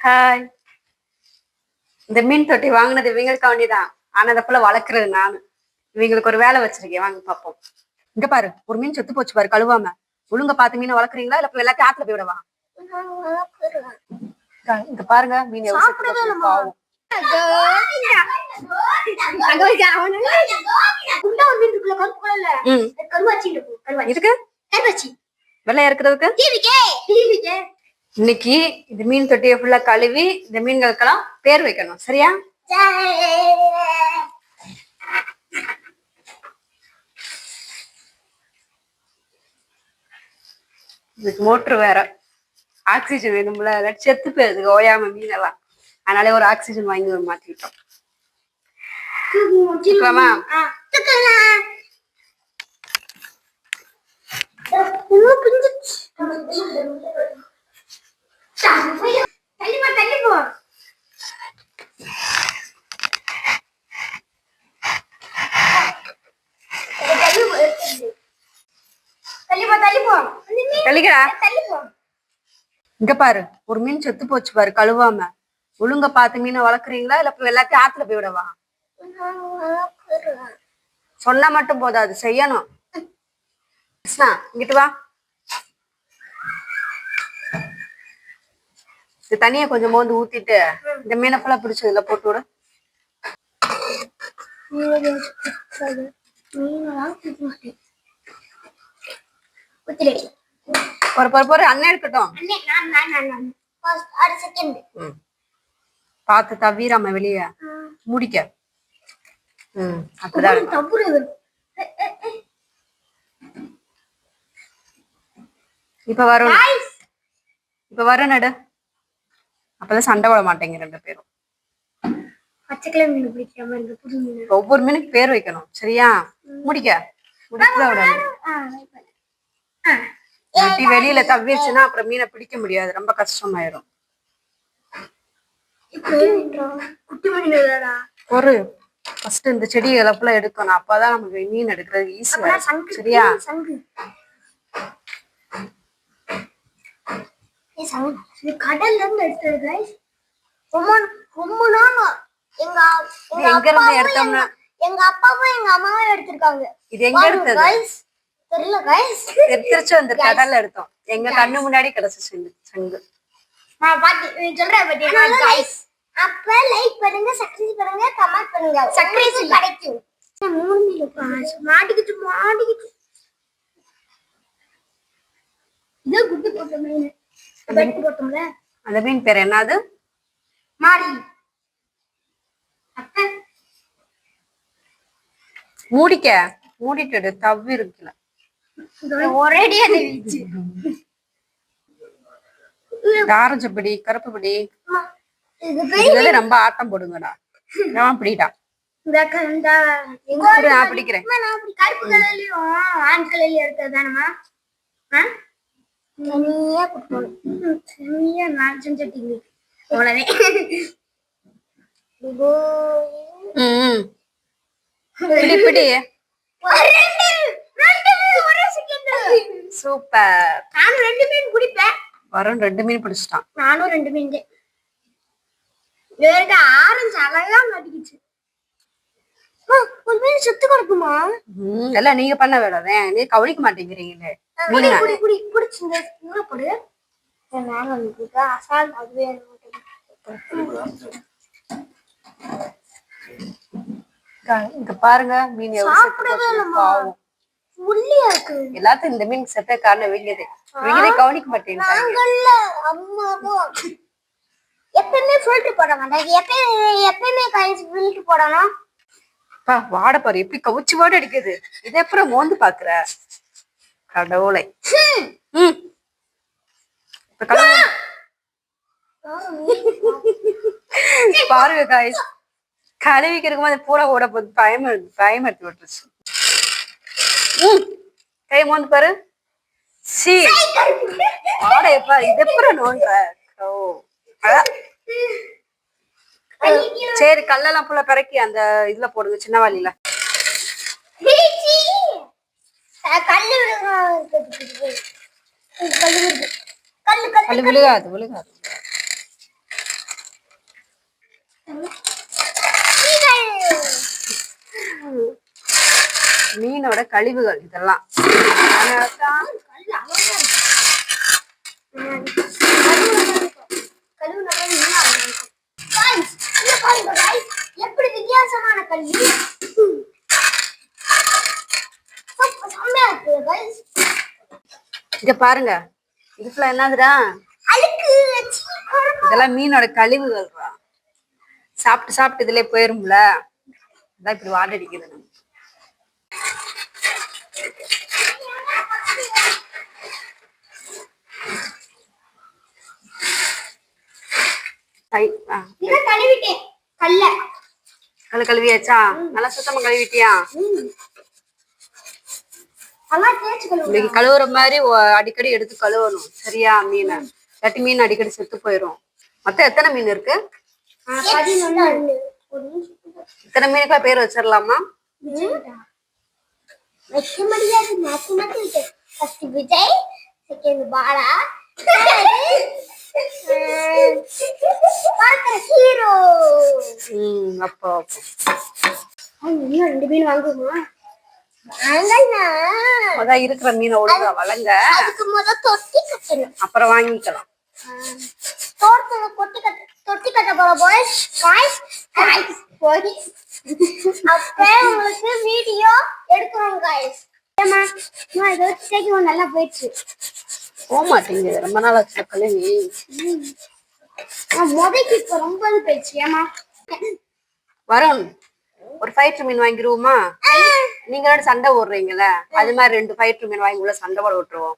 Hi. இந்த மீன் தொட்டி வாங்கினது இவங்களுக்கு வேண்டிதான். ஆனா அதை போல வளர்க்கறது நானு. இவங்களுக்கு ஒரு வேலை வச்சிருக்கேன், வாங்க பாப்போம். இங்க பாரு, ஒரு மீன் செத்து போச்சு பாரு, கழுவாம. ஒழுங்க பார்த்து மீனை வளர்க்குறீங்களா இல்ல எல்லாத்தையும் ஆத்துல போய் விடவா? இங்க பாருங்க, மீன் எவ்வளவு செத்து போச்சு, பாவம். இதுக்கு வெள்ளையா இருக்கிறதுக்கு இன்னைக்கு இந்த மீன் தொட்டியை ஃபுல்லா கழுவி இந்த மீன்களுக்கெல்லாம் பேர் வைக்கணும், சரியா? இதுக்கு மோட்டர் வேற, ஆக்சிஜன் வேணும்ல, செத்து போயிருது ஓயாம மீனெல்லாம். அதனால ஒரு ஆக்சிஜன் வாங்கி மாத்திக்கிட்டோம். இங்க பாரு, ஒரு மீன் செத்து போச்சு பாரு, கழுவாம. ஒழுங்க பார்த்து மீனை வளர்க்குறீங்களா இல்ல எல்லாத்தையும் ஆத்துல போய் விடவா? சொன்னா மட்டும் போதாது, செய்யணும். இங்கிட்டு வா. இது தனியா கொஞ்சம் மோந்து ஊத்திட்டு இந்த மீனை ஃபுல்லா பிடிச்சதுல போட்டு விடு. ஒரு அண்ணன் இருக்கட்டும், பார்த்து தவிராம வெளிய முடிக்க. அப்படிதான். இப்ப வரும் நடு. அப்பதான் சண்டை வர மாட்டேங்க ரெண்டு பேரும். ஒவ்வொரு மீனுக்கு பேர் வைக்கணும், சரியா? முடிக்க வெளியில தவிச்சுன்னா அப்புறம் மீனை பிடிக்க முடியாது, ரொம்ப கஷ்டமாயிரும். ஒரு ஃபர்ஸ்ட் இந்த செடி இழப்புல எடுக்கணும், அப்பதான் நமக்கு மீன் எடுக்கிறது ஈஸியா, சரியா? கடல்ல இருந்து எடுத்தது எங்க இருந்து எடுத்தோம்னா எங்க அப்பாவும் எங்க அம்மாவும் எடுத்திருக்காங்க. இது எங்க எடுத்தது தெரியல கைஸ், திருச்சி வந்து கடல்ல எடுத்தோம், எங்க கண்ணு முன்னாடி கிடைச்சு சங்கு. நான் பாத்து சொல்றேன் பத்தியா கைஸ். அப்ப லைக் பண்ணுங்க, சப்ஸ்கிரைப் பண்ணுங்க, கமெண்ட் பண்ணுங்க, சப்ஸ்கிரைப் கிடைக்கும். 3 மீன் மாட்டிக்கிட்டு இது குட்டி போட்ட மீன். பெட் போட்டோம்ல, அந்த மீன் பேர் என்னது? மாரி. அப்ப மூடிட்டு தவ்வி இருக்குல, ஒரேடியா வீச்சு. ஆரஞ்சப்படி கருப்புப்படி இது ரொம்ப ஆட்டம் போடுங்கடா. நான் பிடிடா, நான் பிடிக்கிறேன். கருப்பு கலர்லயும் ஆரஞ்சு கலர்லயும் இருக்கிறதானமா தனியா கொடுக்கணும், தனியா நான் செஞ்சுட்டு அவ்வளவே. சூப்பர். நானும் 2 மீன் குடிப்பேன். வரும் 2 மீன் பிடிச்சிட்டான். நானும் 2 மீன். வேற ஆரஞ்சு அழகா மாட்டிக்கிச்சு. ஒரு மீன் செத்து கிடக்குமா? எல்லாம் நீங்க பண்ண வேடாதே, நீ கவனிக்க மாட்டேங்கிறீங்களே. குடி குடிச்சுங்க, இங்க போடு. நான் வந்து அசால் அதுவே இங்க பாருங்க, மீன் எவ்வளவு செத்து போச்சு, பாவம். உள்ளியா இருக்கு. எல்லாத்தையும் இந்த மீன் செத்த காரணம் வீங்கதே கவனிக்க மாட்டேங்கிறாங்க. அம்மாவும் எப்பவுமே ஃபில்டர் போட மாட்டாங்க, எப்பவுமே கைஸ் ஃபில்டர் போடணும். வாட பாரு, எப்படி கவுச்சு வாட அடிக்குது. இதை அப்புறம் மோந்து பாக்குற கடவுளை. பாருங்க காய்ஸ், கழுவிக்கு இருக்கும்போது பூரா ஓட போது பயம் எடுத்து விட்டுருச்சு. கை மோந்து பாரு. ஆடையப்பா, இது எப்பறம் நோன்ற. சரி, கல்லெல்லாம் ஃபுல்லா பிறக்கி அந்த இதுல போடுங்க, சின்ன வாளியில. கல்லு விழுகாது. மீனோட கழிவுகள் இதெல்லாம். அதனாலதான் எப்படி வித்தியாசமான கல்வி செம்மையா இருக்கு guys. இங்க பாருங்க, இதுக்குள்ள என்னதுடா? அழுக்கு இதெல்லாம் மீனோட கழிவுகள். சாப்பிட்டு சாப்பிட்டு இதுல போயிரும்ல, அதான் இப்படி வாடை அடிக்குது. கழுவிட்டேன் கல்ல கழுவியாச்சா? நல்லா சுத்தமா கழுவிட்டியா? இன்னைக்கு கழுவுற மாதிரி அடிக்கடி எடுத்து கழுவணும், சரியா? மீனை இல்லாட்டி மீன் அடிக்கடி செத்து போயிடும். மொத்தம் எத்தனை மீன் இருக்கு? இத்தனை மீனுக்கா பேர் வச்சிடலாமா? வைக்க முடியாது. First Vijay, second Bala, hero. அப்போ இன்னும் 2 மீன் வாங்குமா? அதான் இருக்கிற மீனை ஒழுங்கா வளங்க, அதுக்கு முதல் தொட்டி கட்டணும், அப்புறம் வாங்கிக்கலாம். தொட்டி கட்ட போற பாய்ஸ் அப்ப உங்களுக்கு வீடியோ எடுக்கிறோம் guys. ஏமா நான் இத வச்சுட்டே நல்லா போயிடுச்சு. போக மாட்டேங்குது, ரொம்ப நாள் ஆச்சு கழுவி. முதல்ல இப்ப ரொம்ப போயிடுச்சு. ஏமா வரும், ஒரு ஃபைட்டர் மீன் வாங்கிடுவோமா? நீங்க சண்டை ஓடுறீங்கல்ல, அது மாதிரி 2 ஃபைட்டர் மீன் வாங்கி உள்ள சண்டை போட விட்டுருவோம்.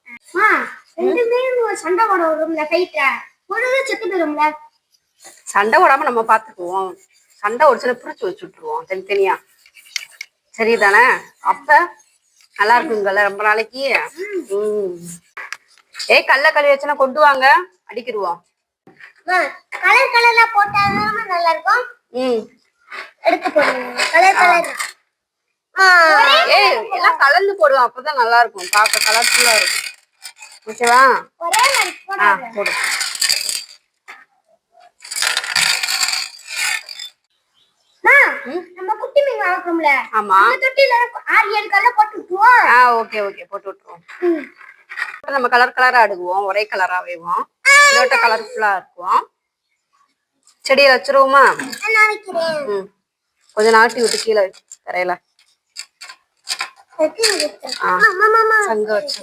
2 மீன் சண்டை போட விடுறோம்ல, ஃபைட்டர் ஒரு செத்து போயிடும்ல. சண்டை போடாம நம்ம பாத்துக்குவோம், சண்டை ஒரு சில பிரிச்சு வச்சு விட்டுருவோம் தனித்தனியா, சரிதானே? அப்ப நல்லா இருக்குங்கல்ல ரொம்ப நாளைக்கு. கல்ல கழுவி வச்சுனா கொண்டு வாங்க, அடிக்கிடுவோம். கலர் கலர்ல போட்டாதான் நல்லா இருக்கும். எடுத்து போடுங்க கலர் கலர். எல்லாம் கலந்து போடுவோம், அப்பதான் நல்லா இருக்கும், பார்க்க கலர்ஃபுல்லா இருக்கும். ஓகேவா? ஒரே மாதிரி போடு. நம்ம குட்டி மீன் வாங்குறோம்ல, ஆமா, அந்த தொட்டில 6-7 கல்ல போட்டு விட்டுருவோம். ஓகே ஓகே, போட்டு விட்டுருவோம். நம்ம கலர் கலரா அடுக்குவோம், ஒரே கலராவேவும், இதோட கலர்ஃபுல்லா இருக்கும். செடியை வச்சிருவோமா? நான் வைக்கிறேன். கொஞ்சம் நாட்டி விட்டு கீழே தரையில சங்க வச்சு.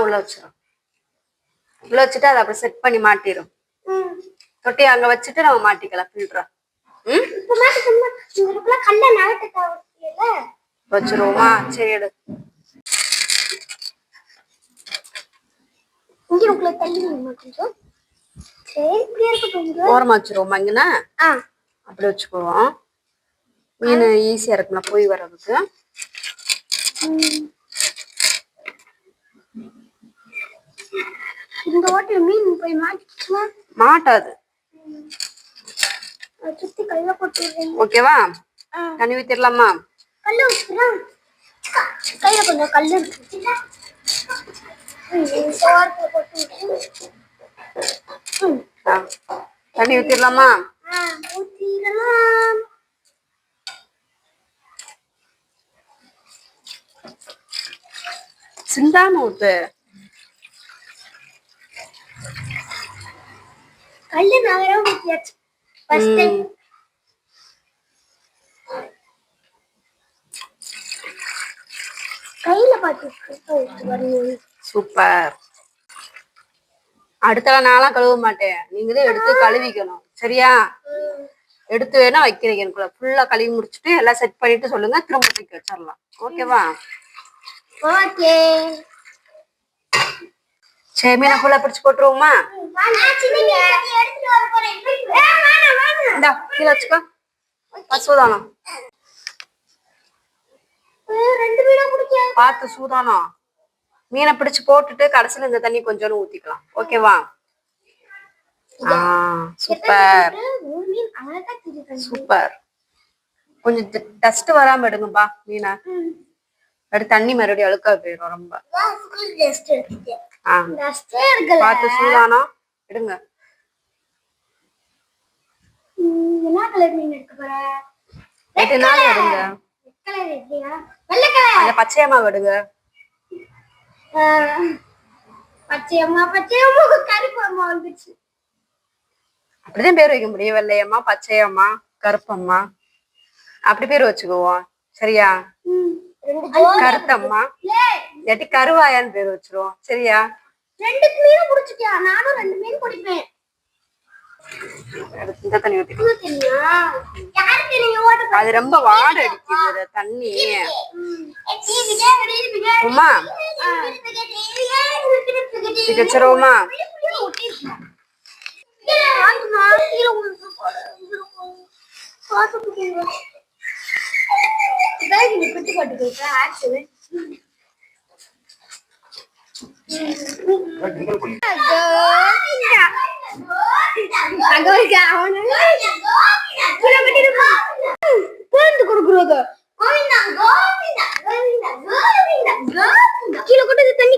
உள்ள வச்சிரும். உள்ள வச்சுட்டு அதை அப்புறம் செட் பண்ணி மாட்டிரும். தொட்டி அங்க வச்சுட்டு நம்ம மாட்டிக்கலாம் ஃபில்டரா. வச்சிருவோமா? சரி, எடு. ஓரமா வச்சிருவோமா? இங்கன்னா அப்படி வச்சுக்குவோம், மீன் ஈஸியா இருக்கும்ல போய் வர்றதுக்கு. இந்த ஓட்டல மீன் போய் மாட்டிச்சுமா? மாட்டாது. சுத்தி கல்ல போட்டுறேன். ஓகேவா? தண்ணி ஊத்திரலாமா? கல்ல ஊத்துறேன். கையில கொஞ்சம் கல்லு இருக்கு. சோறு போட்டு தண்ணி ஊத்திரலாமா? ஊத்திரலாம். சிந்தாம ஊத்து. கல்லு நகர ஊத்தியாச்சு ஃபர்ஸ்ட் டைம். கையில பாத்து சூப்பர். அடுத்த நாளா கழுவ மாட்டேன், நீங்களே எடுத்து கழுவிக்கணும், சரியா? எடுத்து வேணா வைக்கிறீங்க, எனக்குள்ள ஃபுல்லா கழுவி முடிச்சுட்டு எல்லாம் செட் பண்ணிட்டு சொல்லுங்க, திரும்ப தூக்கி வச்சிடலாம். ஓகேவா? ஓகே. சரி, மீனை ஃபுல்லா பிடிச்சு போட்டுருவோமா? இந்தா கீழே வச்சுக்கோ. சூதானம் பார்த்து, சூதானம். மீனை பிடிச்சு போட்டுட்டு கடைசியில இந்த தண்ணி கொஞ்சம் ஊத்திக்கலாம். ஓகேவா? Super super. கொஞ்சம் டஸ்ட் வராம எடுங்கப்பா மீனை. அடுத்து தண்ணி மறுபடியும் அழுக்கா போயிடும் ரொம்ப. டஸ்ட் எடுத்துட்டேன். ஆ டஸ்டே எடுக்கல. பார்த்து சூடானா எடுங்க. என்ன கலர் மீன் எடுக்க போற? ரெட் நாள் எடுங்க. ரெட் கலர் எடுக்கியா? வெள்ளை கலர். அந்த பச்சையம்மா எடுங்க. பச்சையம்மா கருப்பு அம்மா வந்துச்சு. அப்படிதான் பேர் வைக்க முடியும். வெள்ளையம்மா, பச்சையம்மா, கருப்பம்மா அப்படி பேர் வச்சுக்குவோம். சரியா? கருத்தம்மா இல்லாட்டி கருவாயான்னு பேர் வச்சிருவோம். சரியா? 2 மீன் குடிச்சிட்டியா? நானும் 2 மீன் குடிப்பேன். இந்த தண்ணி ஊத்தி. யாருக்கு நீங்க ஓட்ட? அது ரொம்ப வாடை அடிக்குது தண்ணி. உமா வச்சிருவோமா?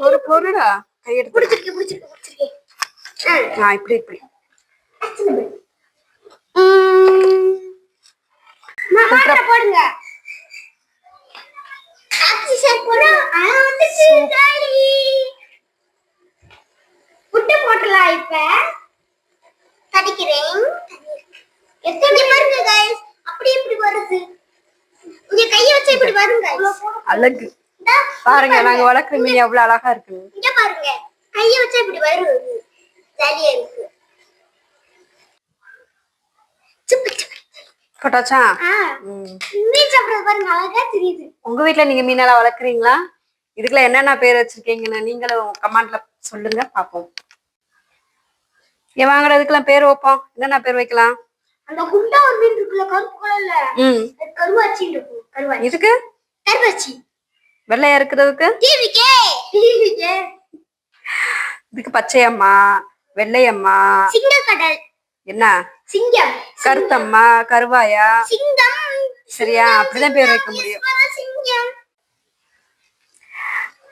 ஒரு பொருடா கையெடுத்து இப்படி இப்படி போடுங்க. புட்டு போட்டலாம். இப்ப கடிக்கிறேன். எத்தனை பாருங்க गाइस, அப்படி இப்படி வருது. இங்க கைய வச்சு இப்படி வருங்க. அழகு பாருங்க. நாங்க வளர்க்குற மீன் எவ்வளவு அழகா இருக்கு. இங்க பாருங்க, கைய வச்சு இப்படி வருது. ஜாலியா இருக்கு. போட்டாச்சா? மீன் சாப்பிடுறது பாருங்க, அழகா தெரியுது. உங்க வீட்ல நீங்க மீனெல்லாம் வளர்க்குறீங்களா? இதுக்குள்ள என்னென்ன பேர் வச்சிருக்கீங்கன்னு நீங்களும் கமெண்ட்ல சொல்லுங்க பாப்போம். ஏன் வாங்குறதுக்கெல்லாம் பேர் வைப்போம். என்னென்ன பேர் வைக்கலாம்? அந்த குண்டா ஒரு மீன் இருக்குல்ல, கருப்பு கலர்ல, கருவாச்சி இருக்கும். கருவாச்சி. இதுக்கு கருவாச்சி. வெள்ளையா இருக்கிறதுக்கு டிவிகே. இதுக்கு பச்சையம்மா, வெள்ளையம்மா, சிங்கக்கடல். என்ன சிங்கம். கருத்தம்மா, கருவாயா, சிங்கம். சரியா? அப்படிதான் பேர் வைக்க முடியும். சிங்கம்.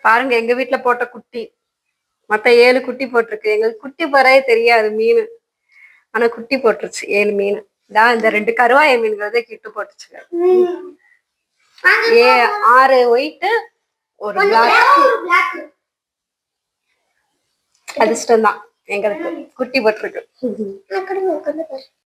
பாருங்க எங்க வீட்டுல போட்ட குட்டி மொத்தம் 7 குட்டி போட்டிருக்கு. எங்களுக்கு குட்டி போறே தெரியாது மீன். ஆனா குட்டி போட்டுருச்சு 7 மீன். இதான் இந்த 2 கருவாய மீன்கிறதே கிட்டு போட்டுச்சுங்க. 6 ஒயிட் ஒரு பிளாக். அதிர்ஷ்டம் தான் எங்களுக்கு குட்டி போட்டிருக்கு.